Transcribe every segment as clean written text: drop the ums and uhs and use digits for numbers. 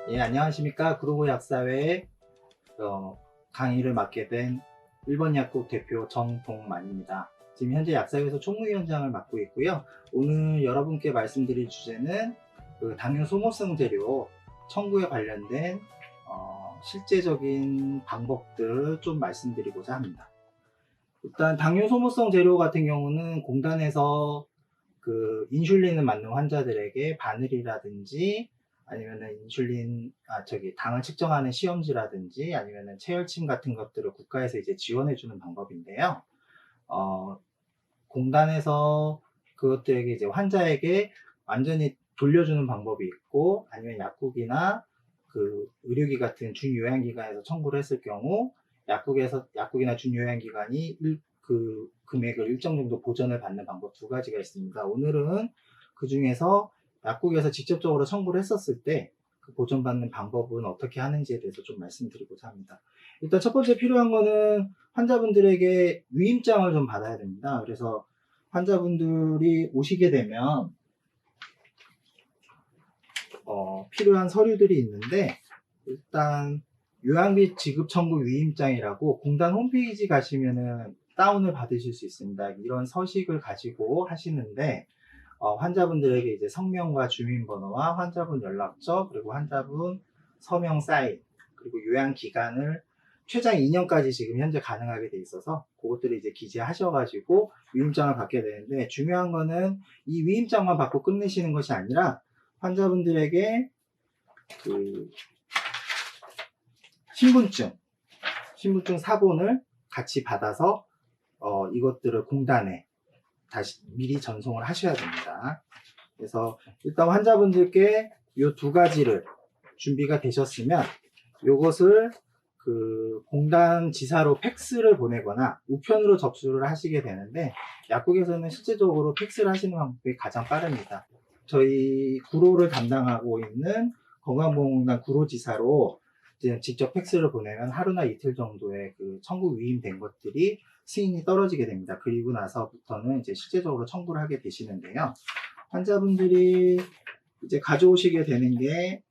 예, 안녕하십니까. 구로구 약사회 강의를 맡게 된 1번 약국 대표 정동만입니다. 지금 현재 약사회에서 총무위원장을 맡고 있고요. 오늘 여러분께 말씀드릴 주제는 당뇨 소모성 재료 청구에 관련된 실제적인 방법들을 좀 말씀드리고자 합니다. 일단 당뇨 소모성 재료 같은 경우는 공단에서 인슐린을 맞는 환자들에게 바늘이라든지 아니면은 당을 측정하는 시험지라든지 아니면은 체열침 같은 것들을 국가에서 이제 지원해주는 방법인데요. 어, 공단에서 그것들에게 이제 환자에게 완전히 돌려주는 방법이 있고 아니면 약국이나 의료기 같은 준요양기관에서 청구를 했을 경우 약국이나 준요양기관이 금액을 일정 정도 보전을 받는 방법 두 가지가 있습니다. 오늘은 그 중에서 약국에서 직접적으로 청구를 했었을 때 그 보전받는 방법은 어떻게 하는지에 대해서 좀 말씀드리고자 합니다. 일단 첫 번째 필요한 거는 환자분들에게 위임장을 좀 받아야 됩니다. 그래서 환자분들이 오시게 되면 필요한 서류들이 있는데 일단 요양비 지급 청구 위임장이라고 공단 홈페이지 가시면은 다운을 받으실 수 있습니다. 이런 서식을 가지고 하시는데 환자분들에게 이제 성명과 주민번호와 환자분 연락처 그리고 환자분 서명 사인 그리고 요양 기간을 최장 2년까지 지금 현재 가능하게 돼 있어서 그것들을 이제 기재하셔가지고 위임장을 받게 되는데 중요한 거는 이 위임장만 받고 끝내시는 것이 아니라 환자분들에게 그 신분증 사본을 같이 받아서 이것들을 공단에 다시 미리 전송을 하셔야 됩니다. 그래서 일단 환자분들께 이 두 가지를 준비가 되셨으면 이것을 공단 지사로 팩스를 보내거나 우편으로 접수를 하시게 되는데 약국에서는 실제적으로 팩스를 하시는 방법이 가장 빠릅니다. 저희 구로를 담당하고 있는 건강보험공단 구로지사로 직접 팩스를 보내면 하루나 이틀 정도의 청구 위임된 것들이 승인이 떨어지게 됩니다. 그리고 나서부터는 이제 실제적으로 청구를 하게 되시는데요. 환자분들이 이제 가져오시게 되는 게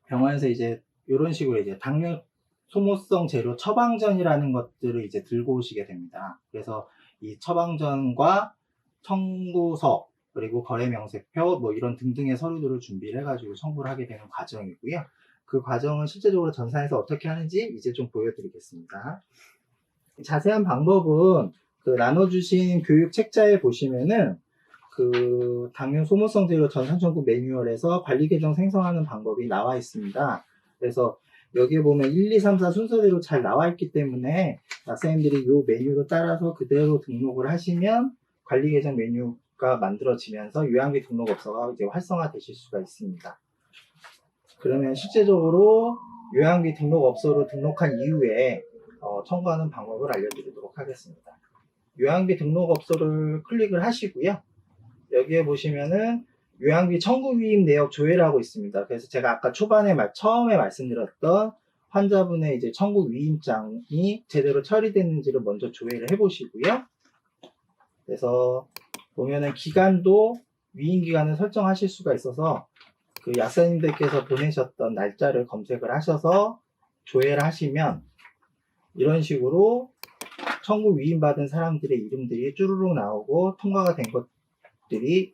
병원에서 이제 이런 식으로 이제 당뇨 소모성 재료 처방전이라는 것들을 이제 들고 오시게 됩니다. 그래서 이 처방전과 청구서 그리고 거래명세표 뭐 이런 등등의 서류들을 준비를 해가지고 청구를 하게 되는 과정이고요. 그 과정은 실제적으로 전산에서 어떻게 하는지 이제 좀 보여드리겠습니다. 자세한 방법은 나눠주신 교육 책자에 보시면은 당뇨 소모성 재료 전산 청구 매뉴얼에서 관리 계정 생성하는 방법이 나와 있습니다. 그래서 여기에 보면 1, 2, 3, 4 순서대로 잘 나와 있기 때문에 학생님들이 이 메뉴로 따라서 그대로 등록을 하시면 관리 계정 메뉴가 만들어지면서 요양비 등록업소가 이제 활성화되실 수가 있습니다. 그러면 실제적으로 요양비 등록업소로 등록한 이후에 청구하는 방법을 알려드리도록 하겠습니다. 요양비 등록업소를 클릭을 하시고요. 여기에 보시면은 요양비 청구 위임 내역 조회라고 있습니다. 그래서 제가 아까 처음에 말씀드렸던 환자분의 이제 청구 위임장이 제대로 처리됐는지를 먼저 조회를 해보시고요. 그래서 보면은 기간도 위임 기간을 설정하실 수가 있어서 약사님들께서 보내셨던 날짜를 검색을 하셔서 조회를 하시면 이런 식으로 청구 위임받은 사람들의 이름들이 쭈루룩 나오고 통과가 된 것들이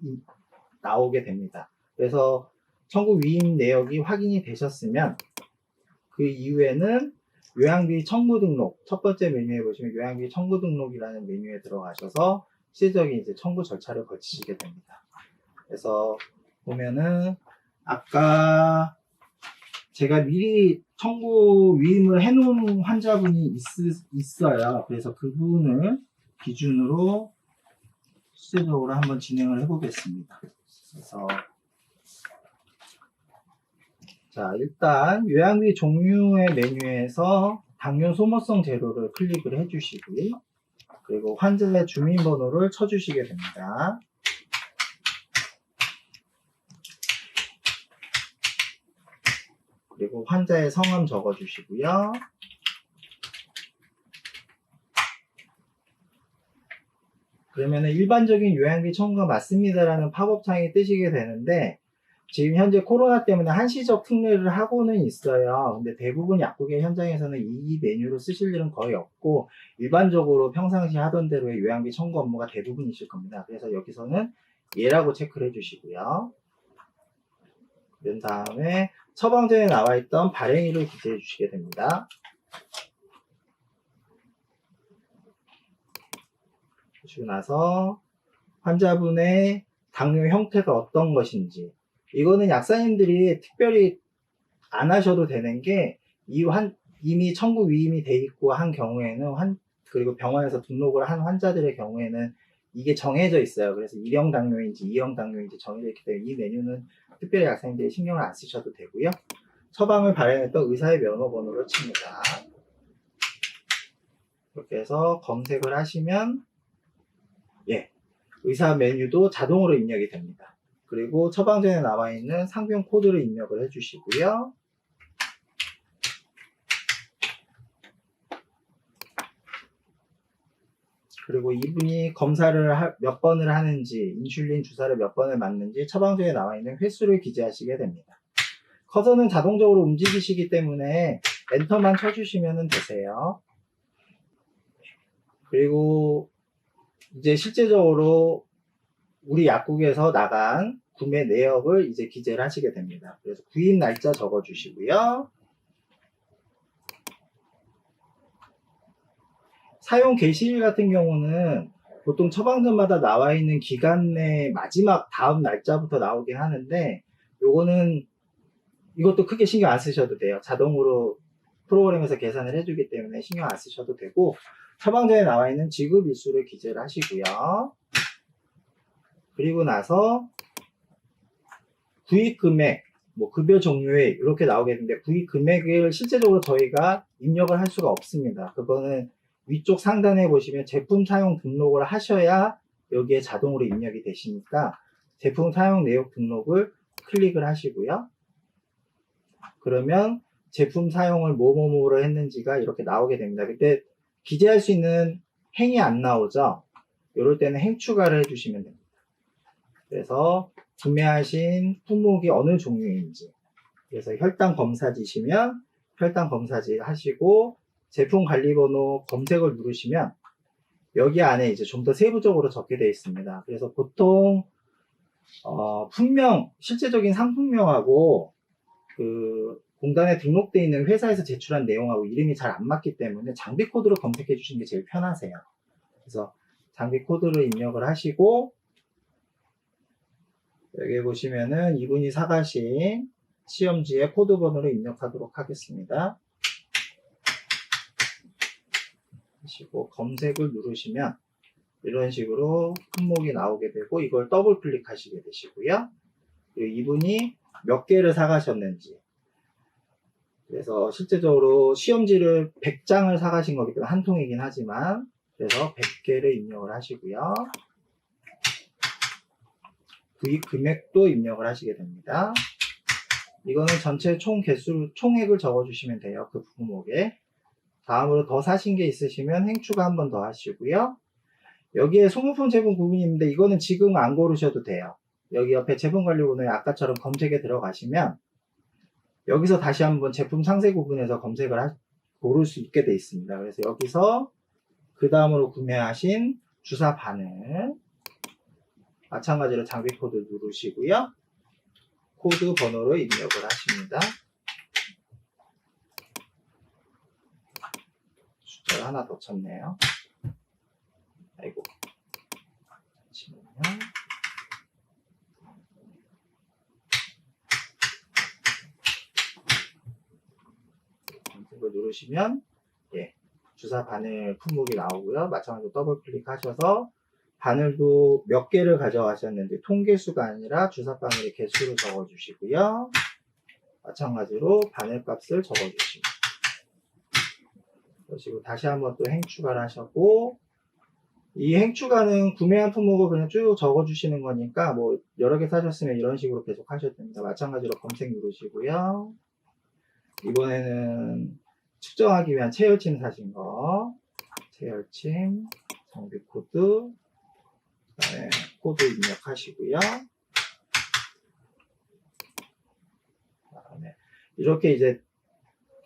나오게 됩니다. 그래서 청구 위임 내역이 확인이 되셨으면 그 이후에는 요양비 청구 등록, 첫 번째 메뉴에 보시면 요양비 청구 등록이라는 메뉴에 들어가셔서 실질적인 이제 청구 절차를 거치시게 됩니다. 그래서 보면은 아까 제가 미리 청구 위임을 해놓은 환자분이 있어요. 그래서 그분을 기준으로 실제적으로 한번 진행을 해보겠습니다. 그래서 자, 일단 요양비 종류의 메뉴에서 당뇨 소모성 재료를 클릭을 해주시고요. 그리고 환자의 주민번호를 쳐주시게 됩니다. 그리고 환자의 성함 적어주시고요. 그러면 일반적인 요양비 청구가 맞습니다라는 팝업창이 뜨시게 되는데 지금 현재 코로나 때문에 한시적 특례를 하고는 있어요. 근데 대부분 약국의 현장에서는 이 메뉴를 쓰실 일은 거의 없고 일반적으로 평상시 하던 대로의 요양비 청구 업무가 대부분이실 겁니다. 그래서 여기서는 예라고 체크를 해주시고요. 그런 다음에 처방전에 나와 있던 발행일을 기재해 주시게 됩니다. 그러시고 나서 환자분의 당뇨 형태가 어떤 것인지, 이거는 약사님들이 특별히 안 하셔도 되는 게, 이미 청구 위임이 돼 있고 한 경우에는 그리고 병원에서 등록을 한 환자들의 경우에는 이게 정해져 있어요. 그래서 1형 당뇨인지 2형 당뇨인지 정해져 있기 때문에 이 메뉴는 특별히 약사님들이 신경을 안 쓰셔도 되고요. 처방을 발행했던 의사의 면허번호를 칩니다. 이렇게 해서 검색을 하시면 의사 메뉴도 자동으로 입력이 됩니다. 그리고 처방전에 나와 있는 상병 코드를 입력을 해주시고요. 그리고 이분이 검사를 몇 번을 하는지, 인슐린 주사를 몇 번을 맞는지 처방전에 나와 있는 횟수를 기재하시게 됩니다. 커서는 자동적으로 움직이시기 때문에 엔터만 쳐주시면 되세요. 그리고 이제 실제적으로 우리 약국에서 나간 구매 내역을 이제 기재를 하시게 됩니다. 그래서 구입 날짜 적어주시고요. 사용 개시일 같은 경우는 보통 처방전마다 나와 있는 기간 내 마지막 다음 날짜부터 나오긴 하는데, 이것도 크게 신경 안 쓰셔도 돼요. 자동으로 프로그램에서 계산을 해주기 때문에 신경 안 쓰셔도 되고, 처방전에 나와 있는 지급 일수를 기재를 하시고요. 그리고 나서 구입 금액, 급여 종류에 이렇게 나오게 되는데, 구입 금액을 실제적으로 저희가 입력을 할 수가 없습니다. 그거는 위쪽 상단에 보시면 제품 사용 등록을 하셔야 여기에 자동으로 입력이 되시니까 제품 사용 내역 등록을 클릭을 하시고요. 그러면 제품 사용을 뭐뭐뭐로 했는지가 이렇게 나오게 됩니다. 그때 기재할 수 있는 행이 안 나오죠. 이럴 때는 행 추가를 해주시면 됩니다. 그래서 구매하신 품목이 어느 종류인지, 그래서 혈당 검사지시면 혈당 검사지 하시고, 제품 관리번호 검색을 누르시면 여기 안에 이제 좀 더 세부적으로 적게 되어 있습니다. 그래서 보통 실제적인 상품명하고 공단에 등록되어 있는 회사에서 제출한 내용하고 이름이 잘 안 맞기 때문에 장비 코드로 검색해 주시는 게 제일 편하세요. 그래서 장비 코드를 입력을 하시고, 여기 보시면은 이분이 사가신 시험지에 코드 번호를 입력하도록 하겠습니다. 하시고 검색을 누르시면 이런 식으로 품목이 나오게 되고, 이걸 더블 클릭하시게 되시고요. 그리고 이분이 몇 개를 사가셨는지, 그래서 실제적으로 시험지를 100장을 사가신 거기 때문에 한 통이긴 하지만, 그래서 100개를 입력을 하시고요. 구입 금액도 입력을 하시게 됩니다. 이거는 전체 총 개수, 총액을 적어주시면 돼요. 그 품목에. 다음으로 더 사신 게 있으시면 행추가 한 번 더 하시고요. 여기에 소모품 제품 구분인데 이거는 지금 안 고르셔도 돼요. 여기 옆에 제품 관리 번호에 아까처럼 검색에 들어가시면 여기서 다시 한번 제품 상세 구분에서 검색을 고를 수 있게 돼 있습니다. 그래서 여기서 그 다음으로 구매하신 주사 바늘, 마찬가지로 장비 코드 누르시고요. 코드 번호로 입력을 하십니다. 숫자를 하나 더 쳤네요. 아이고. 잠시만요. 검색을 누르시면 주사 바늘 품목이 나오고요. 마찬가지로 더블 클릭하셔서 바늘도 몇 개를 가져가셨는지 통계수가 아니라 주사 바늘의 개수를 적어주시고요. 마찬가지로 바늘 값을 적어주시고, 그러시고 다시 한번 또 행 추가를 하셨고, 이 행 추가는 구매한 품목을 그냥 쭉 적어주시는 거니까 여러 개 사셨으면 이런 식으로 계속 하셔도 됩니다. 마찬가지로 검색 누르시고요. 이번에는 측정하기 위한 체열침 사신 거, 체열침, 장비 코드, 그다음에 코드 입력하시고요. 이렇게 이제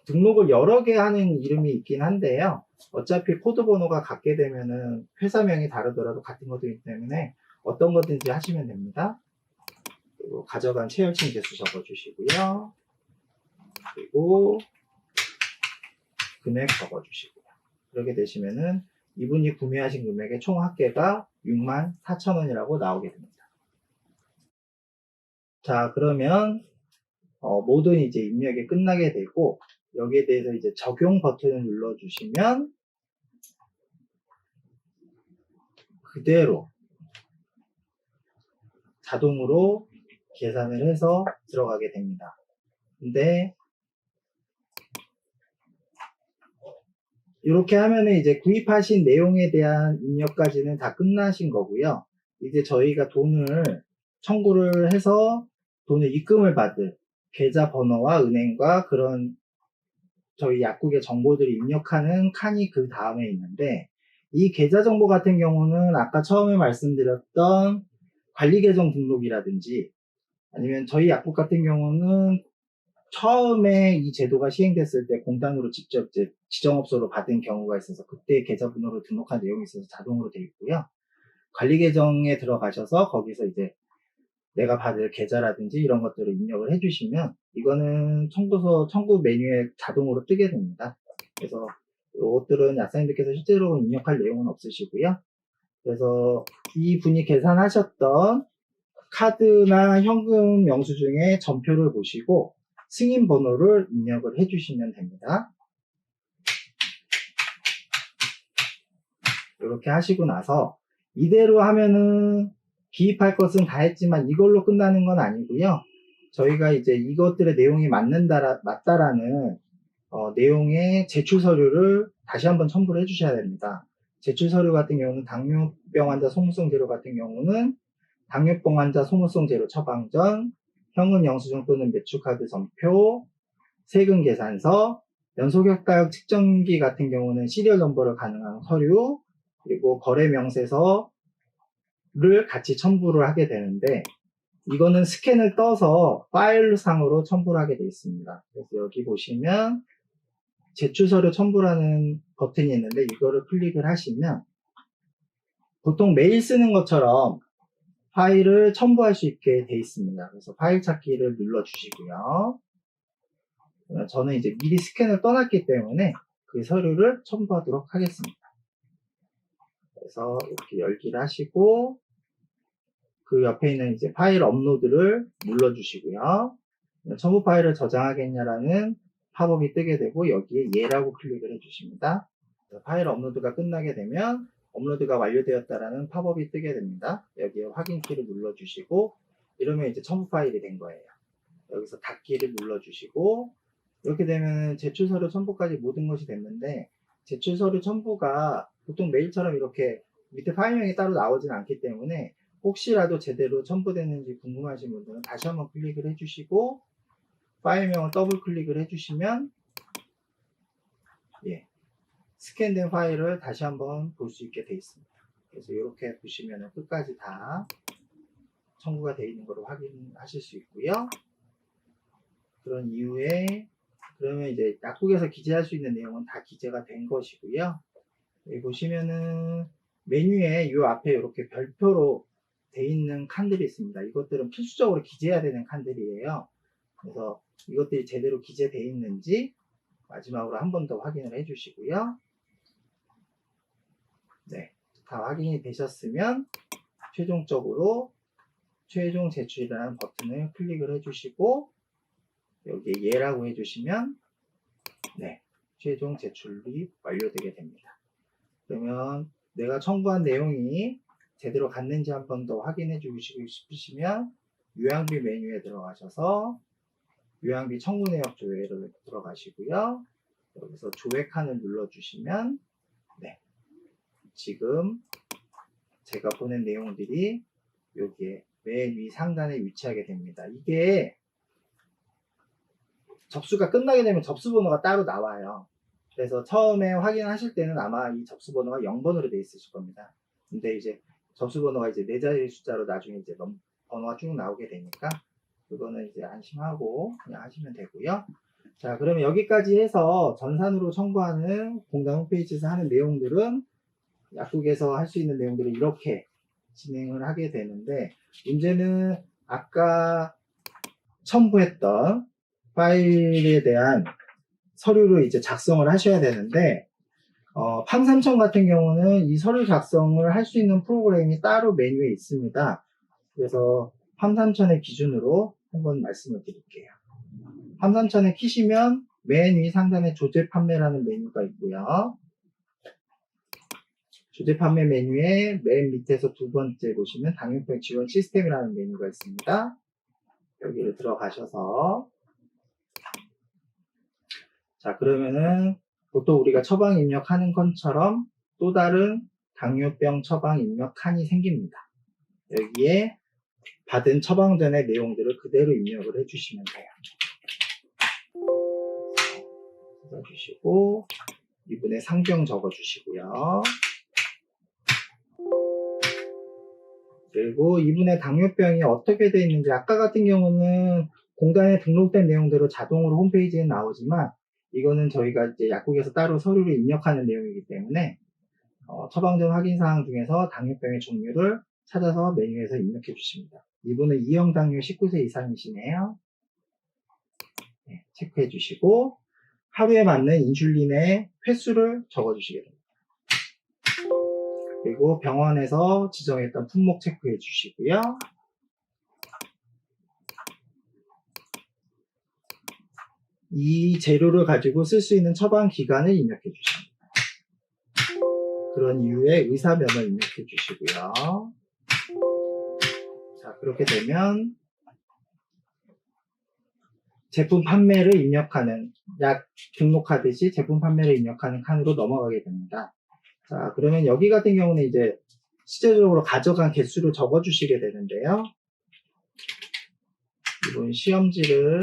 등록을 여러 개 하는 이름이 있긴 한데요. 어차피 코드 번호가 같게 되면은 회사명이 다르더라도 같은 것들이기 때문에 어떤 거든지 하시면 됩니다. 그리고 가져간 체열침 개수 적어주시고요. 그리고 금액 적어주시고요. 그렇게 되시면은 이분이 구매하신 금액의 총 합계가 64,000원이라고 나오게 됩니다. 자, 그러면 모든 이제 입력이 끝나게 되고 여기에 대해서 이제 적용 버튼을 눌러주시면 그대로 자동으로 계산을 해서 들어가게 됩니다. 근데 이렇게 하면은 이제 구입하신 내용에 대한 입력까지는 다 끝나신 거고요. 이제 저희가 돈을 청구를 해서 돈을 입금을 받을 계좌 번호와 은행과 그런 저희 약국의 정보들을 입력하는 칸이 그 다음에 있는데 이 계좌 정보 같은 경우는 아까 처음에 말씀드렸던 관리 계정 등록이라든지 아니면 저희 약국 같은 경우는 처음에 이 제도가 시행됐을 때 공단으로 직접 이제 지정업소로 받은 경우가 있어서 그때 계좌번호로 등록한 내용이 있어서 자동으로 되어 있고요. 관리 계정에 들어가셔서 거기서 이제 내가 받을 계좌라든지 이런 것들을 입력을 해주시면 이거는 청구서 청구 메뉴에 자동으로 뜨게 됩니다. 그래서 이것들은 약사님들께서 실제로 입력할 내용은 없으시고요. 그래서 이분이 계산하셨던 카드나 현금 영수증의 전표를 보시고 승인 번호를 입력을 해주시면 됩니다. 이렇게 하시고 나서 이대로 하면은 기입할 것은 다 했지만 이걸로 끝나는 건 아니고요. 저희가 이제 이것들의 내용이 맞다라는 내용의 제출 서류를 다시 한번 첨부를 해주셔야 됩니다. 제출 서류 같은 경우는 당뇨병 환자 소모성 재료 같은 경우는 당뇨병 환자 소모성 재료 처방 전, 현금 영수증 또는 매출카드 전표, 세금 계산서, 연소격가역 측정기 같은 경우는 시리얼 넘버를 가능한 서류, 그리고 거래 명세서를 같이 첨부를 하게 되는데 이거는 스캔을 떠서 파일 상으로 첨부를 하게 되어 있습니다. 그래서 여기 보시면 제출 서류 첨부라는 버튼이 있는데 이거를 클릭을 하시면 보통 메일 쓰는 것처럼 파일을 첨부할 수 있게 되어 있습니다. 그래서 파일 찾기를 눌러 주시고요. 저는 이제 미리 스캔을 떠났기 때문에 그 서류를 첨부하도록 하겠습니다. 그래서 이렇게 열기를 하시고 그 옆에 있는 이제 파일 업로드를 눌러 주시고요. 첨부 파일을 저장하겠냐라는 팝업이 뜨게 되고 여기에 예라고 클릭을 해 주십니다. 파일 업로드가 끝나게 되면 업로드가 완료되었다라는 팝업이 뜨게 됩니다. 여기에 확인키를 눌러 주시고 이러면 이제 첨부 파일이 된 거예요. 여기서 닫기를 눌러 주시고 이렇게 되면 제출 서류 첨부까지 모든 것이 됐는데 제출 서류 첨부가 보통 메일처럼 이렇게 밑에 파일명이 따로 나오진 않기 때문에 혹시라도 제대로 첨부되는지 궁금하신 분들은 다시 한번 클릭을 해주시고 파일명을 더블 클릭을 해주시면 스캔된 파일을 다시 한번 볼 수 있게 되어 있습니다. 그래서 이렇게 보시면 끝까지 다 첨부가 되어 있는 것을 확인하실 수 있고요. 그런 이후에 그러면 이제 약국에서 기재할 수 있는 내용은 다 기재가 된 것이고요. 여기 보시면은 메뉴에 이 앞에 이렇게 별표로 돼 있는 칸들이 있습니다. 이것들은 필수적으로 기재해야 되는 칸들이에요. 그래서 이것들이 제대로 기재되어 있는지 마지막으로 한 번 더 확인을 해 주시고요. 네, 다 확인이 되셨으면 최종적으로 최종 제출이라는 버튼을 클릭을 해 주시고 여기에 예라고 해 주시면 최종 제출이 완료되게 됩니다. 그러면 내가 청구한 내용이 제대로 갔는지 한 번 더 확인해 주시고 싶으시면 요양비 메뉴에 들어가셔서 요양비 청구 내역 조회를 들어가시고요. 여기서 조회 칸을 눌러 주시면 지금 제가 보낸 내용들이 여기에 맨 위 상단에 위치하게 됩니다. 이게 접수가 끝나게 되면 접수 번호가 따로 나와요. 그래서 처음에 확인하실 때는 아마 이 접수 번호가 0번으로 되어 있으실 겁니다. 근데 이제 접수 번호가 이제 4자리 숫자로 나중에 이제 번호가 쭉 나오게 되니까 그거는 이제 안심하고 그냥 하시면 되고요. 자, 그러면 여기까지 해서 전산으로 청구하는 공단 홈페이지에서 하는 내용들은 약국에서 할 수 있는 내용들을 이렇게 진행을 하게 되는데, 문제는 아까 첨부했던 파일에 대한 서류를 이제 작성을 하셔야 되는데, 팜삼천 같은 경우는 이 서류 작성을 할 수 있는 프로그램이 따로 메뉴에 있습니다. 그래서 팜삼천의 기준으로 한번 말씀을 드릴게요. 팜삼천에 키시면 맨 위 상단에 조제 판매라는 메뉴가 있고요. 조제 판매 메뉴에 맨 밑에서 두 번째 보시면 당뇨병 지원 시스템이라는 메뉴가 있습니다. 여기를 들어가셔서, 자, 그러면은 보통 우리가 처방 입력하는 것처럼 또 다른 당뇨병 처방 입력 칸이 생깁니다. 여기에 받은 처방 전의 내용들을 그대로 입력을 해주시면 돼요. 적어주시고, 이분의 상병 적어주시고요. 그리고 이분의 당뇨병이 어떻게 되어 있는지, 아까 같은 경우는 공단에 등록된 내용대로 자동으로 홈페이지에 나오지만, 이거는 저희가 이제 약국에서 따로 서류를 입력하는 내용이기 때문에 처방전 확인사항 중에서 당뇨병의 종류를 찾아서 메뉴에서 입력해 주십니다. 이분은 2형 당뇨 19세 이상이시네요. 네, 체크해 주시고 하루에 맞는 인슐린의 횟수를 적어 주시게 됩니다. 그리고 병원에서 지정했던 품목 체크해 주시고요. 이 재료를 가지고 쓸 수 있는 처방 기간을 입력해 주십니다. 그런 이유에 의사 면허 입력해 주시고요. 자, 그렇게 되면 제품 판매를 입력하는, 약 등록하듯이 제품 판매를 입력하는 칸으로 넘어가게 됩니다. 자, 그러면 여기 같은 경우는 이제 실제적으로 가져간 개수를 적어 주시게 되는데요. 이번 시험지를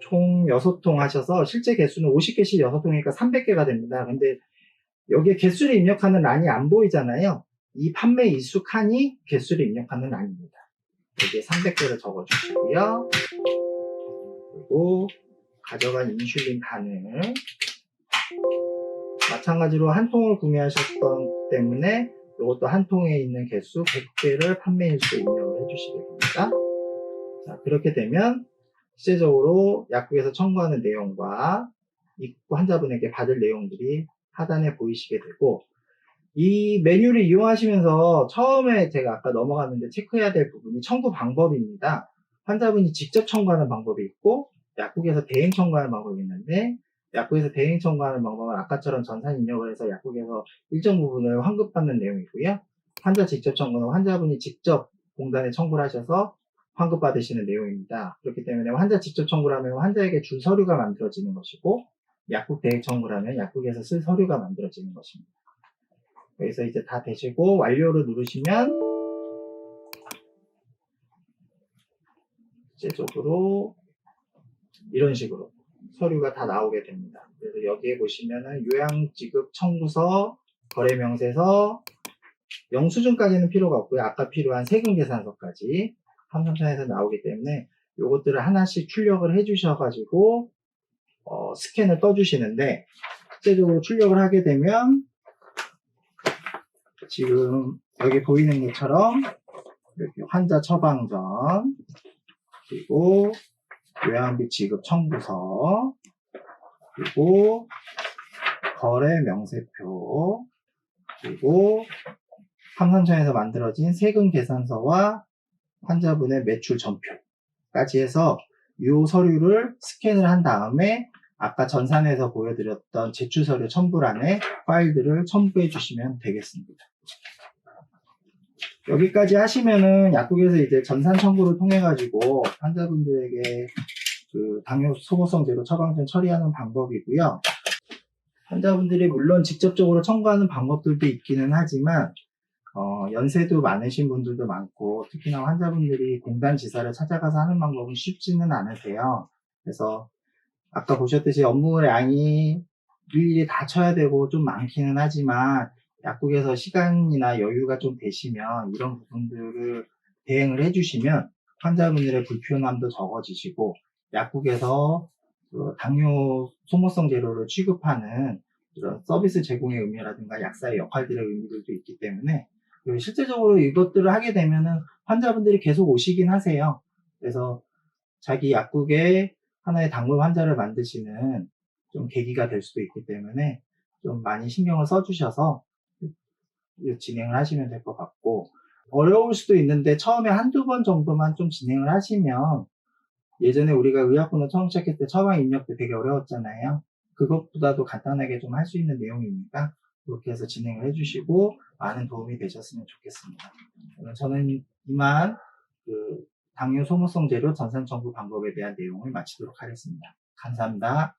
총 6통 하셔서 실제 개수는 50개씩 6통이니까 300개가 됩니다. 근데 여기에 개수를 입력하는 란이 안 보이잖아요. 이 판매 이수 칸이 개수를 입력하는 란입니다. 여기에 300개를 적어 주시고요. 그리고 가져간 인슐린 칸을 마찬가지로 한 통을 구매하셨던 때문에 이것도 한 통에 있는 개수 100개를 판매 일수에 입력을 해주시게 됩니다. 자, 그렇게 되면 실제적으로 약국에서 청구하는 내용과 입고 환자분에게 받을 내용들이 하단에 보이시게 되고, 이 메뉴를 이용하시면서 처음에 제가 아까 넘어갔는데 체크해야 될 부분이 청구 방법입니다. 환자분이 직접 청구하는 방법이 있고 약국에서 대행 청구하는 방법이 있는데, 약국에서 대행 청구하는 방법은 아까처럼 전산 입력을 해서 약국에서 일정 부분을 환급받는 내용이고요. 환자 직접 청구는 환자분이 직접 공단에 청구를 하셔서 환급받으시는 내용입니다. 그렇기 때문에 환자 직접 청구를 하면 환자에게 줄 서류가 만들어지는 것이고, 약국 대행 청구를 하면 약국에서 쓸 서류가 만들어지는 것입니다. 그래서 이제 다 되시고 완료를 누르시면 실제적으로 이런 식으로 서류가 다 나오게 됩니다. 그래서 여기에 보시면은 요양지급 청구서, 거래명세서, 영수증까지는 필요가 없고요. 아까 필요한 세금계산서까지 팜삼천에서 나오기 때문에 요것들을 하나씩 출력을 해주셔가지고 스캔을 떠주시는데, 실제적으로 출력을 하게 되면 지금 여기 보이는 것처럼 이렇게 환자 처방전, 그리고 요양비 지급 청구서, 그리고 거래 명세표, 그리고 팜삼천에서 만들어진 세금 계산서와 환자분의 매출 전표까지 해서 이 서류를 스캔을 한 다음에 아까 전산에서 보여드렸던 제출 서류 첨부란에 파일들을 첨부해 주시면 되겠습니다. 여기까지 하시면은 약국에서 이제 전산 청구를 통해 가지고 환자분들에게 그 당뇨 소모성 제로 처방전 처리하는 방법이고요. 환자분들이 물론 직접적으로 청구하는 방법들도 있기는 하지만 연세도 많으신 분들도 많고, 특히나 환자분들이 공단 지사를 찾아가서 하는 방법은 쉽지는 않으세요. 그래서 아까 보셨듯이 업무량이 일일이 다 쳐야 되고 좀 많기는 하지만 약국에서 시간이나 여유가 좀 되시면 이런 부분들을 대행을 해주시면 환자분들의 불편함도 적어지시고 약국에서 그 당뇨 소모성 재료를 취급하는 이런 서비스 제공의 의미라든가 약사의 역할들의 의미들도 있기 때문에 그리고 실제적으로 이것들을 하게 되면은 환자분들이 계속 오시긴 하세요. 그래서 자기 약국에 하나의 단골 환자를 만드시는 좀 계기가 될 수도 있기 때문에 좀 많이 신경을 써주셔서 진행을 하시면 될 것 같고, 어려울 수도 있는데 처음에 한두 번 정도만 좀 진행을 하시면, 예전에 우리가 의약분을 처음 시작했을 때 처방 입력 때 되게 어려웠잖아요. 그것보다도 간단하게 좀 할 수 있는 내용이니까 그렇게 해서 진행을 해주시고 많은 도움이 되셨으면 좋겠습니다. 저는 이만 그 당뇨 소모성 재료 전산 청구 방법에 대한 내용을 마치도록 하겠습니다. 감사합니다.